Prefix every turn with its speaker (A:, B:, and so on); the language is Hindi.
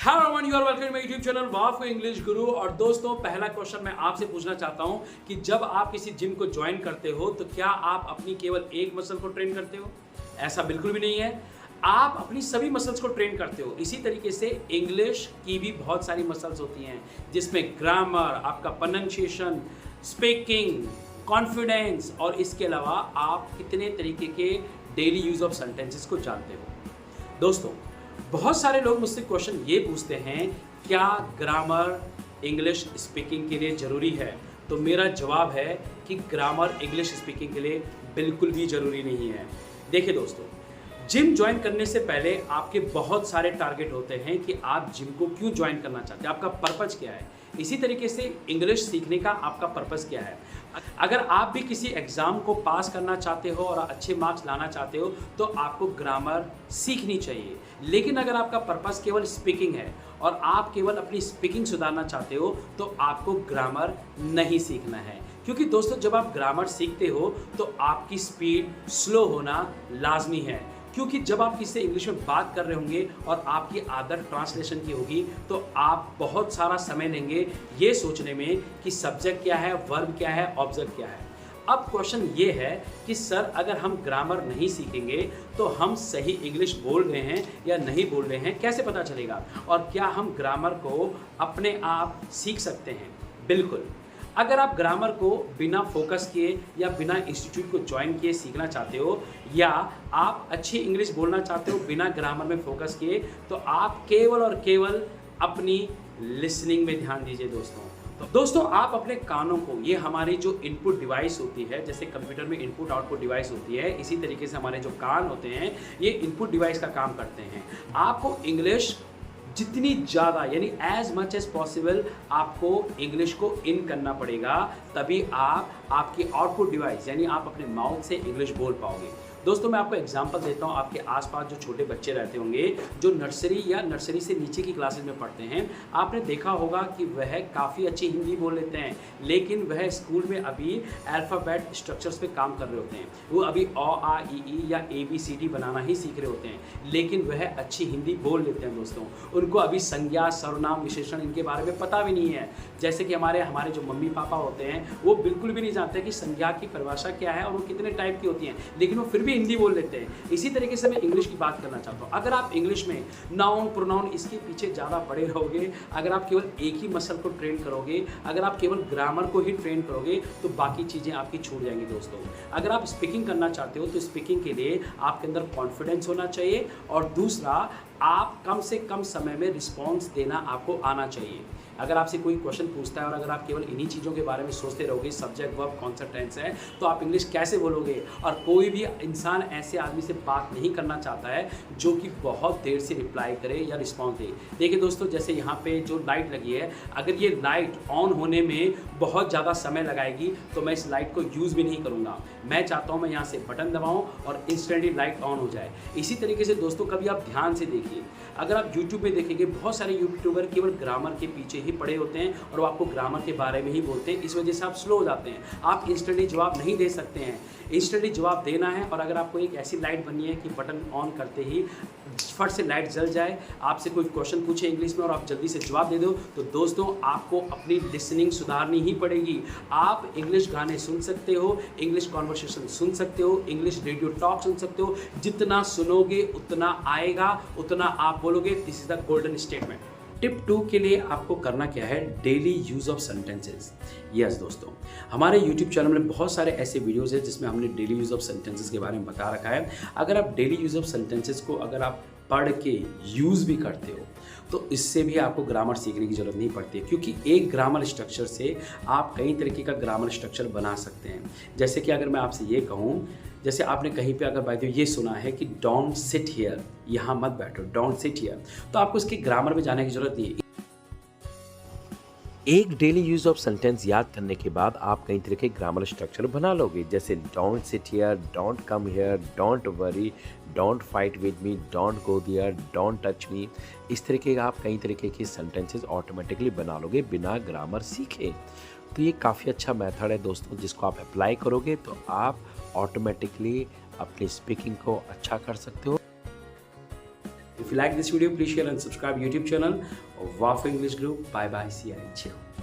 A: Hello everyone, you are welcome my YouTube channel wow English guru. और दोस्तों, पहला क्वेश्चन मैं आपसे पूछना चाहता हूं कि जब आप किसी जिम को ज्वाइन करते हो तो क्या आप अपनी केवल एक मसल को ट्रेन करते हो? ऐसा बिल्कुल भी नहीं है। आप अपनी सभी मसल्स को ट्रेन करते हो। इसी तरीके से इंग्लिश की भी बहुत सारी मसल्स होती हैं, जिसमें ग्रामर, आपका प्रोनंसिएशन, स्पीकिंग, कॉन्फिडेंस, और इसके अलावा आप कितने तरीके के डेली यूज ऑफ सेंटेंसेस को जानते हो। दोस्तों, बहुत सारे लोग मुझसे क्वेश्चन ये पूछते हैं, क्या ग्रामर इंग्लिश स्पीकिंग के लिए ज़रूरी है? तो मेरा जवाब है कि ग्रामर इंग्लिश स्पीकिंग के लिए बिल्कुल भी ज़रूरी नहीं है। देखिए दोस्तों, जिम ज्वाइन करने से पहले आपके बहुत सारे टारगेट होते हैं कि आप जिम को क्यों ज्वाइन करना चाहते हैं, आपका पर्पज़ क्या है। इसी तरीके से इंग्लिश सीखने का आपका पर्पज़ क्या है। अगर आप भी किसी एग्ज़ाम को पास करना चाहते हो और अच्छे मार्क्स लाना चाहते हो तो आपको ग्रामर सीखनी चाहिए। लेकिन अगर आपका पर्पज़ केवल स्पीकिंग है और आप केवल अपनी स्पीकिंग सुधारना चाहते हो तो आपको ग्रामर नहीं सीखना है। क्योंकि दोस्तों, जब आप ग्रामर सीखते हो तो आपकी स्पीड स्लो होना लाजमी है। क्योंकि जब आप किसी से इंग्लिश में बात कर रहे होंगे और आपकी आदत ट्रांसलेशन की होगी तो आप बहुत सारा समय लेंगे ये सोचने में कि सब्जेक्ट क्या है, वर्ब क्या है, ऑब्जेक्ट क्या है। अब क्वेश्चन ये है कि सर, अगर हम ग्रामर नहीं सीखेंगे तो हम सही इंग्लिश बोल रहे हैं या नहीं बोल रहे हैं कैसे पता चलेगा? और क्या हम ग्रामर को अपने आप सीख सकते हैं? बिल्कुल। अगर आप ग्रामर को बिना फोकस किए या बिना इंस्टीट्यूट को ज्वाइन किए सीखना चाहते हो, या आप अच्छी इंग्लिश बोलना चाहते हो बिना ग्रामर में फोकस किए, तो आप केवल और केवल अपनी लिसनिंग में ध्यान दीजिए दोस्तों। तो दोस्तों, आप अपने कानों को, ये हमारी जो इनपुट डिवाइस होती है, जैसे कंप्यूटर में इनपुट आउटपुट डिवाइस होती है, इसी तरीके से हमारे जो कान होते हैं ये इनपुट डिवाइस का काम करते हैं। आपको इंग्लिश जितनी ज़्यादा, यानी एज मच एज पॉसिबल आपको इंग्लिश को इन करना पड़ेगा, तभी आप आपकी आउटपुट डिवाइस यानी आप अपने माउथ से इंग्लिश बोल पाओगे। दोस्तों, मैं आपको एग्जांपल देता हूँ। आपके आसपास जो छोटे बच्चे रहते होंगे जो नर्सरी या नर्सरी से नीचे की क्लासेस में पढ़ते हैं, आपने देखा होगा कि वह काफ़ी अच्छी हिंदी बोल लेते हैं, लेकिन वह स्कूल में अभी अल्फ़ाबेट स्ट्रक्चर्स पे काम कर रहे होते हैं। वो अभी अ आ इ ई या ABCD बनाना ही सीख रहे होते हैं, लेकिन वह अच्छी हिंदी बोल लेते हैं दोस्तों। उनको अभी संज्ञा, सर्वनाम, विशेषण इनके बारे में पता भी नहीं है। जैसे कि हमारे जो मम्मी पापा होते हैं वो बिल्कुल भी नहीं जानते कि संज्ञा की परिभाषा क्या है और वो कितने टाइप की होती हैं, लेकिन वो फिर भी हिंदी बोल लेते हैं। इसी तरीके से मैं इंग्लिश की बात करना चाहता हूँ। अगर आप इंग्लिश में नाउन, प्रोनाउन, इसके पीछे ज़्यादा पड़े रहोगे, अगर आप केवल एक ही मसल को ट्रेन करोगे, अगर आप केवल ग्रामर को ही ट्रेन करोगे, तो बाकी चीज़ें आपकी छूट जाएंगी दोस्तों। अगर आप स्पीकिंग करना चाहते हो तो स्पीकिंग के लिए आपके अंदर कॉन्फिडेंस होना चाहिए, और दूसरा, आप कम से कम समय में रिस्पॉन्स देना आपको आना चाहिए। अगर आपसे कोई क्वेश्चन पूछता है और अगर आप केवल इन्हीं चीज़ों के बारे में सोचते रहोगे, सब्जेक्ट, वर्ब, कौन सा टेंस है, तो आप इंग्लिश कैसे बोलोगे? और कोई भी इंसान ऐसे आदमी से बात नहीं करना चाहता है जो कि बहुत देर से रिप्लाई करे या रिस्पॉन्स दे। देखिए दोस्तों, जैसे यहाँ पे जो लाइट लगी है, अगर ये लाइट ऑन होने में बहुत ज़्यादा समय लगाएगी तो मैं इस लाइट को यूज़ भी नहीं करूँगा। मैं चाहता हूँ मैं यहाँ से बटन दबाऊँ और इंस्टेंटली लाइट ऑन हो जाए। इसी तरीके से दोस्तों, कभी आप ध्यान से देखिए, अगर आप यूट्यूब में देखेंगे, बहुत सारे यूट्यूबर केवल ग्रामर के पीछे ही पड़े होते हैं और वो आपको ग्रामर के बारे में ही बोलते हैं। इस वजह से आप स्लो हो जाते हैं। आप इंस्टेंटली जवाब नहीं दे सकते हैं। इंस्टेंटली जवाब देना है, और अगर आपको एक ऐसी लाइट बननी है कि बटन ऑन करते ही फट से लाइट जल जाए, आपसे कोई क्वेश्चन पूछे इंग्लिश में और आप जल्दी से जवाब दे दो, तो दोस्तों आपको अपनी लिसनिंग सुधारनी ही पड़ेगी। आप इंग्लिश गाने सुन सकते हो, इंग्लिश कॉन्वर्सेशन सुन सकते हो, इंग्लिश रेडियो टॉक सुन सकते हो। जितना सुनोगे उतना आएगा, उतना आप बोलोगे। This is the golden statement. Tip 2 के लिए आपको करना क्या है? Daily use of sentences. Yes दोस्तों, हमारे यूट्यूब चैनल में बहुत सारे ऐसे वीडियोस हैं जिसमें हमने डेली यूज़ ऑफ सेंटेंसेस के बारे में बता रखा है। अगर आप डेली यूज़ ऑफ सेंटेंसेस को अगर आप पढ़ के यूज़ भी करते हो तो इससे भी आपको ग्रामर सीखने की ज़रूरत नहीं पड़ती है, क्योंकि एक ग्रामर स्ट्रक्चर से आप कई तरीके का ग्रामर स्ट्रक्चर बना सकते हैं। जैसे कि अगर मैं आपसे ये कहूँ, जैसे आपने कहीं पे अगर बाय द वे ये सुना है कि डोंट सिट हियर, यहाँ मत बैठो, डोंट सिट हियर, तो आपको इसके ग्रामर में जाने की ज़रूरत नहीं है।
B: एक डेली यूज ऑफ सेंटेंस याद करने के बाद आप कई तरह के ग्रामर स्ट्रक्चर बना लोगे, जैसे don't sit here, don't come here, don't worry, don't fight with me, don't go there, don't touch me. इस तरीके का आप कई तरीके के सेंटेंसेस ऑटोमेटिकली बना लोगे बिना ग्रामर सीखे। तो ये काफ़ी अच्छा मेथड है दोस्तों, जिसको आप अप्लाई करोगे तो आप ऑटोमेटिकली अपनी स्पीकिंग को अच्छा कर सकते हो।
A: If you like this video, please share and subscribe YouTube channel of WAF English Guru. Bye bye. See you.